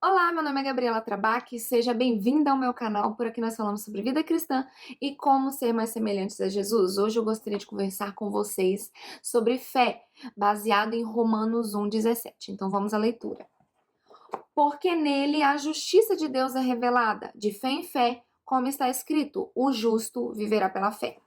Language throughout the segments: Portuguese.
Olá, meu nome é Gabriela Trabaque, seja bem-vinda ao meu canal. Por aqui nós falamos sobre vida cristã e como ser mais semelhantes a Jesus. Hoje eu gostaria de conversar com vocês sobre fé, baseado em Romanos 1,17. Então vamos à leitura. Porque nele a justiça de Deus é revelada, de fé em fé, como está escrito, o justo viverá pela fé.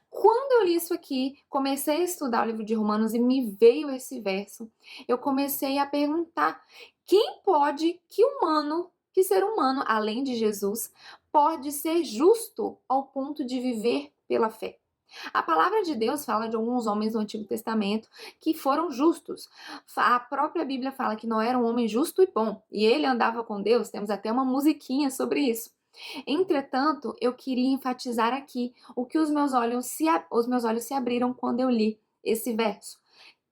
Quando eu li isso aqui, comecei a estudar o livro de Romanos e me veio esse verso, eu comecei a perguntar: quem pode, que ser humano, além de Jesus, pode ser justo ao ponto de viver pela fé? A palavra de Deus fala de alguns homens do Antigo Testamento que foram justos. A própria Bíblia fala que Noé era um homem justo e bom, e ele andava com Deus. Temos até uma musiquinha sobre isso. Entretanto, eu queria enfatizar aqui o que os meus olhos se abriram quando eu li esse verso,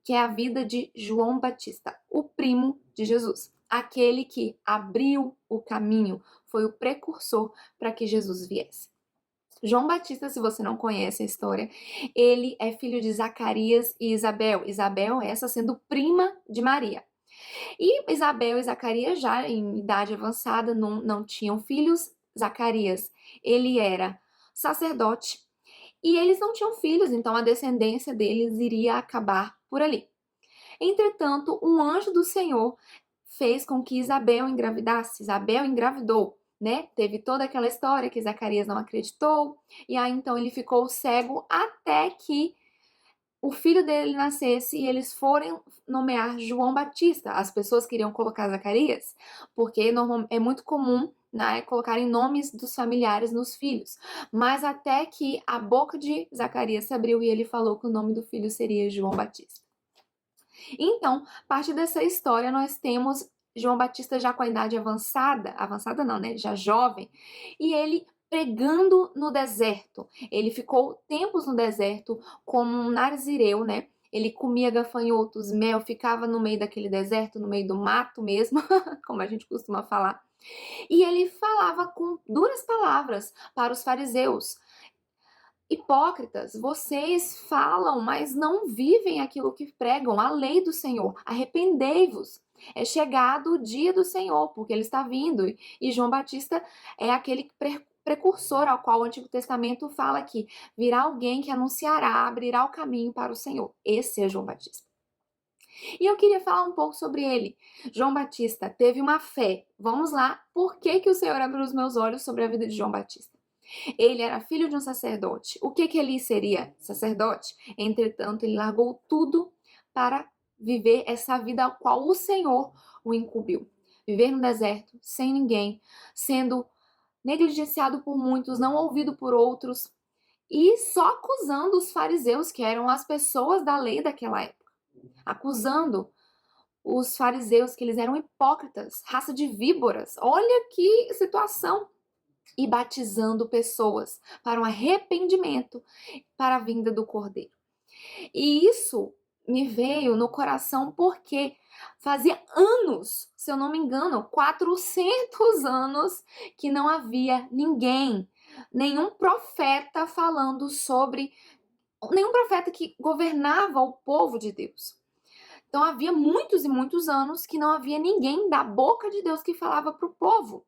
que é a vida de João Batista, o primo de Jesus, aquele que abriu o caminho, foi o precursor para que Jesus viesse. João Batista, se você não conhece a história, ele é filho de Zacarias e Isabel. Isabel, essa sendo prima de Maria. E Isabel e Zacarias, já em idade avançada, não tinham filhos. Zacarias, ele era sacerdote e eles não tinham filhos, então a descendência deles iria acabar por ali. Entretanto, um anjo do Senhor fez com que Isabel engravidasse. Isabel engravidou, né? Teve toda aquela história que Zacarias não acreditou, e aí então ele ficou cego até que o filho dele nascesse e eles forem nomear João Batista. As pessoas queriam colocar Zacarias, porque é muito comum, né, colocarem nomes dos familiares nos filhos. Mas até que a boca de Zacarias se abriu e ele falou que o nome do filho seria João Batista. Então, a partir dessa história, nós temos João Batista já com a idade avançada, avançada não, né? Já jovem, e ele pregando no deserto. Ele ficou tempos no deserto como um narzireu, né? Ele comia gafanhotos, mel, ficava no meio daquele deserto, no meio do mato mesmo, como a gente costuma falar. E ele falava com duras palavras para os fariseus. Hipócritas, vocês falam, mas não vivem aquilo que pregam, a lei do Senhor. Arrependei-vos. É chegado o dia do Senhor, porque ele está vindo. E João Batista é aquele precursor ao qual o Antigo Testamento fala que virá alguém que anunciará, abrirá o caminho para o Senhor. Esse é João Batista. E eu queria falar um pouco sobre ele. João Batista teve uma fé. Vamos lá, por que que o Senhor abriu os meus olhos sobre a vida de João Batista? Ele era filho de um sacerdote. O que que ele seria? Sacerdote. Entretanto, ele largou tudo para viver essa vida a qual o Senhor o incumbiu. Viver no deserto, sem ninguém, sendo negligenciado por muitos, não ouvido por outros, e só acusando os fariseus, que eram as pessoas da lei daquela época. Acusando os fariseus que eles eram hipócritas, raça de víboras. Olha que situação! E batizando pessoas para um arrependimento, para a vinda do Cordeiro. E isso me veio no coração porque fazia anos, se eu não me engano, 400 anos que não havia ninguém, nenhum profeta falando sobre, nenhum profeta que governava o povo de Deus. Então havia muitos e muitos anos que não havia ninguém da boca de Deus que falava para o povo.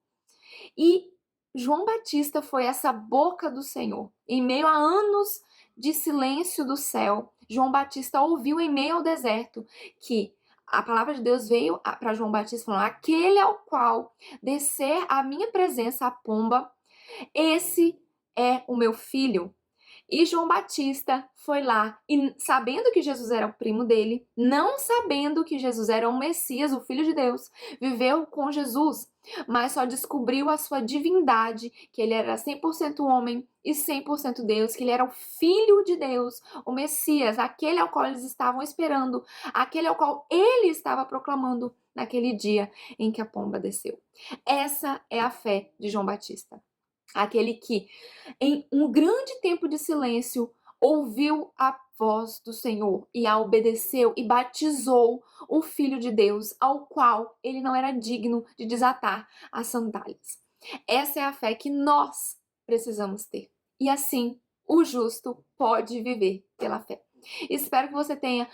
E João Batista foi essa boca do Senhor. Em meio a anos de silêncio do céu, João Batista ouviu em meio ao deserto que a palavra de Deus veio para João Batista falando: aquele ao qual descer a minha presença a pomba, esse é o meu filho. E João Batista foi lá e, sabendo que Jesus era o primo dele, não sabendo que Jesus era o Messias, o Filho de Deus, viveu com Jesus, mas só descobriu a sua divindade, que ele era 100% homem e 100% Deus, que ele era o Filho de Deus, o Messias, aquele ao qual eles estavam esperando, aquele ao qual ele estava proclamando naquele dia em que a pomba desceu. Essa é a fé de João Batista. Aquele que, em um grande tempo de silêncio, ouviu a voz do Senhor e a obedeceu e batizou o Filho de Deus, ao qual ele não era digno de desatar as sandálias. Essa é a fé que nós precisamos ter. E assim, o justo pode viver pela fé. Espero que você tenha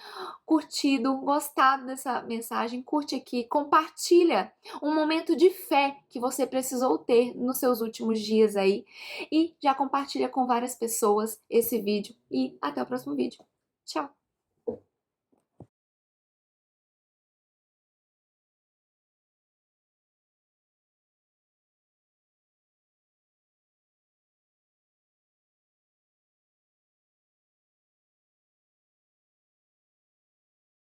curtido, gostado dessa mensagem. Curte aqui, compartilha um momento de fé que você precisou ter nos seus últimos dias aí. E já compartilha com várias pessoas esse vídeo. E até o próximo vídeo. Tchau!